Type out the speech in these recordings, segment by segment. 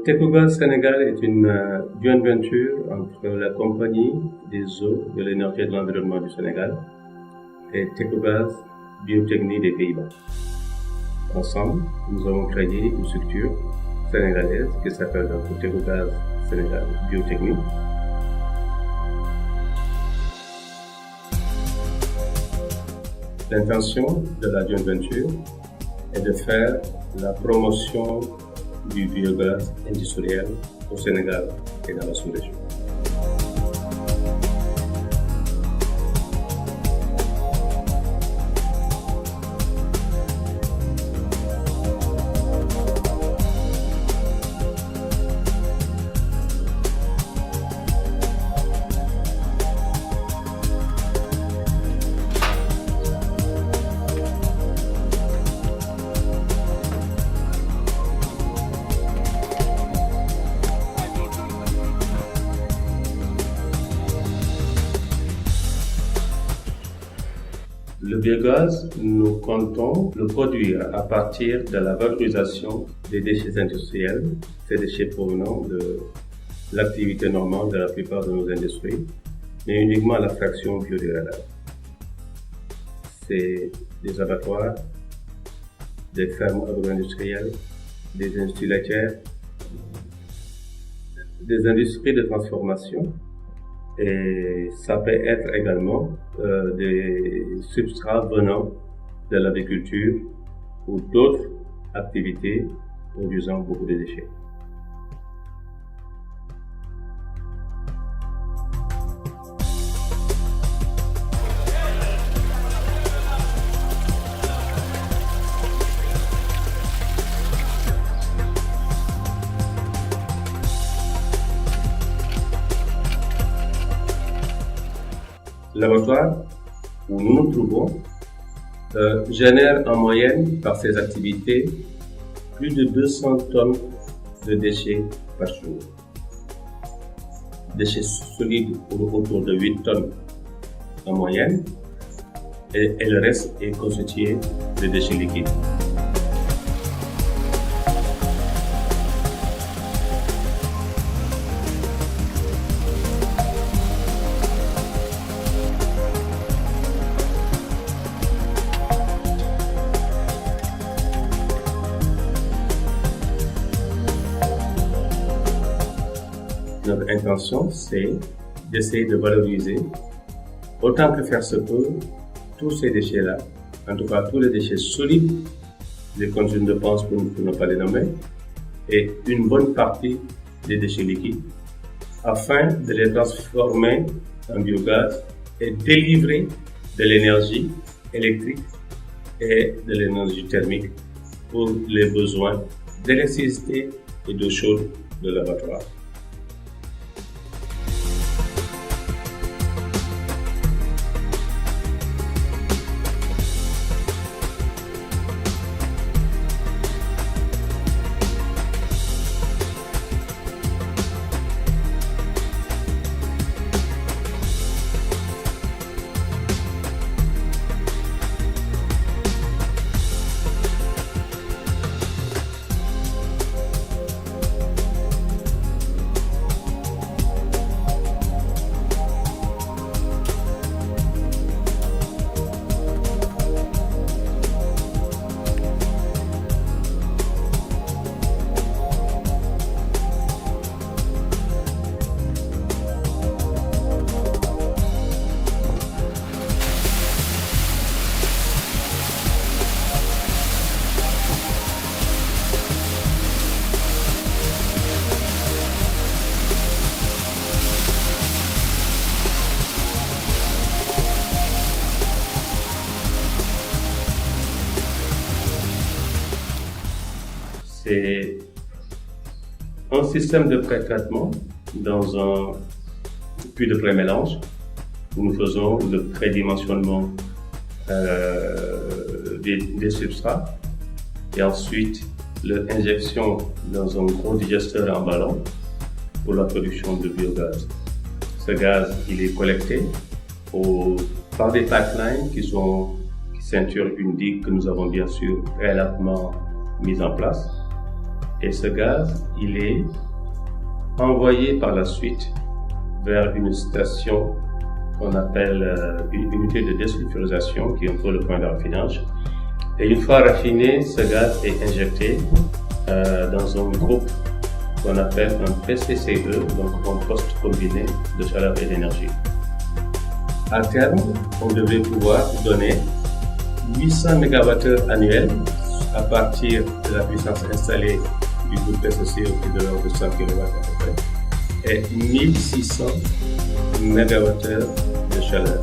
Tecogaz Sénégal est une joint venture entre la Compagnie des eaux, de l'énergie et de l'environnement du Sénégal et Tecogaz Biotechnie des Pays-Bas. Ensemble, nous avons créé une structure sénégalaise qui s'appelle donc Tecogaz Sénégal Biotechnie. L'intention de la joint venture est de faire la promotion du biogaz industriel au Sénégal et dans la sous-région. Le biogaz, nous comptons le produire à partir de la valorisation des déchets industriels, ces déchets provenant de l'activité normale de la plupart de nos industries, mais uniquement la fraction biodégradable. C'est des abattoirs, des fermes agro-industrielles, des industries laitières, des industries de transformation. Et ça peut être également des substrats venant de l'agriculture ou d'autres activités produisant beaucoup de déchets. L'abattoir où nous nous trouvons génère en moyenne par ses activités plus de 200 tonnes de déchets par jour. Déchets solides autour de 8 tonnes en moyenne et le reste est constitué de déchets liquides. Notre intention, c'est d'essayer de valoriser, autant que faire se peut, tous ces déchets-là, en tout cas tous les déchets solides, les contenus de pense pour ne pas les nommer, et une bonne partie des déchets liquides, afin de les transformer en biogaz et délivrer de l'énergie électrique et de l'énergie thermique pour les besoins d'électricité et d'eau chaude de l'abattoir. C'est un système de pré-traitement dans un puits de pré-mélange où nous faisons le prédimensionnement des substrats et ensuite l'injection dans un gros digesteur en ballon pour la production de biogaz. Ce gaz, il est collecté par des pipelines qui ceinturent une digue que nous avons bien sûr préalablement mise en place. Et ce gaz, il est envoyé par la suite vers une station qu'on appelle une unité de désulfurisation, qui est un peu le point de raffinage. Et une fois raffiné, ce gaz est injecté dans un groupe qu'on appelle un PCCE, donc un poste combiné de chaleur et d'énergie. À terme, on devrait pouvoir donner 800 MWh annuels à partir de la puissance installée du groupe PCCE qui est de l'ordre de 100 kW à peu près, et 1600 MWh de chaleur.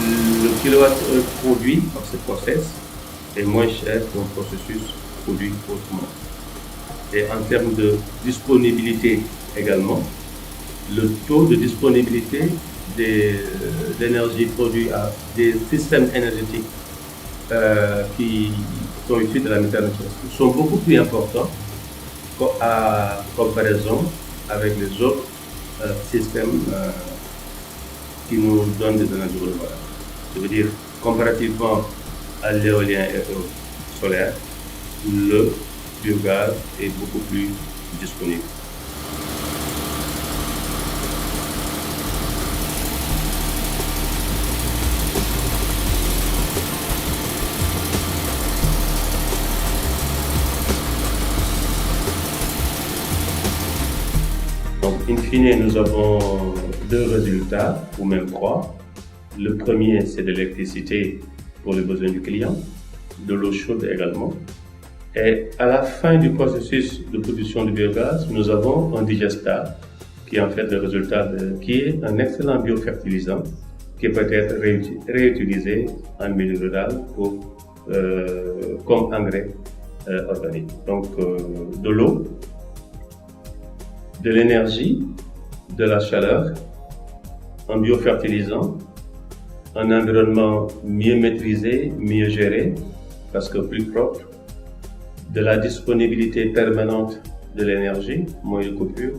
Le kilowattheure produit par ce process est moins cher qu'un processus produit autrement. Et en termes de disponibilité également, le taux de disponibilité d'énergie produite à des systèmes énergétiques qui sont issus de la méthanisation sont beaucoup plus importants à comparaison avec les autres systèmes qui nous donnent des énergies renouvelables. Je veux dire, comparativement à l'éolien et au solaire, le biogaz est beaucoup plus disponible. Donc, in fine, nous avons deux résultats, ou même trois. Le premier, c'est de l'électricité pour les besoins du client, de l'eau chaude également. Et à la fin du processus de production de biogaz, nous avons un digestat qui est en fait le résultat qui est un excellent biofertilisant qui peut être réutilisé en milieu rural comme engrais organique. Donc de l'eau, de l'énergie, de la chaleur, un biofertilisant, un environnement mieux maîtrisé, mieux géré, parce que plus propre, de la disponibilité permanente de l'énergie, moins de coupure,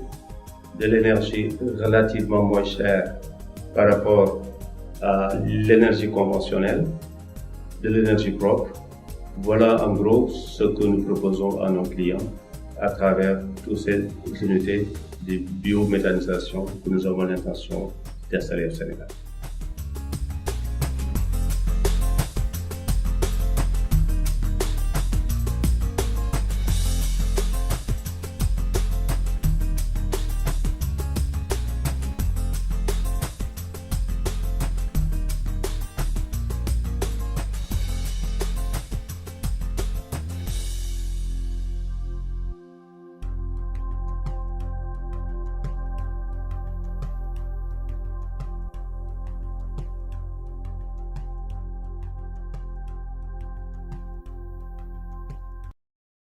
de l'énergie relativement moins chère par rapport à l'énergie conventionnelle, de l'énergie propre. Voilà en gros ce que nous proposons à nos clients à travers toutes ces unités de biométhanisation que nous avons l'intention d'installer au Sénégal.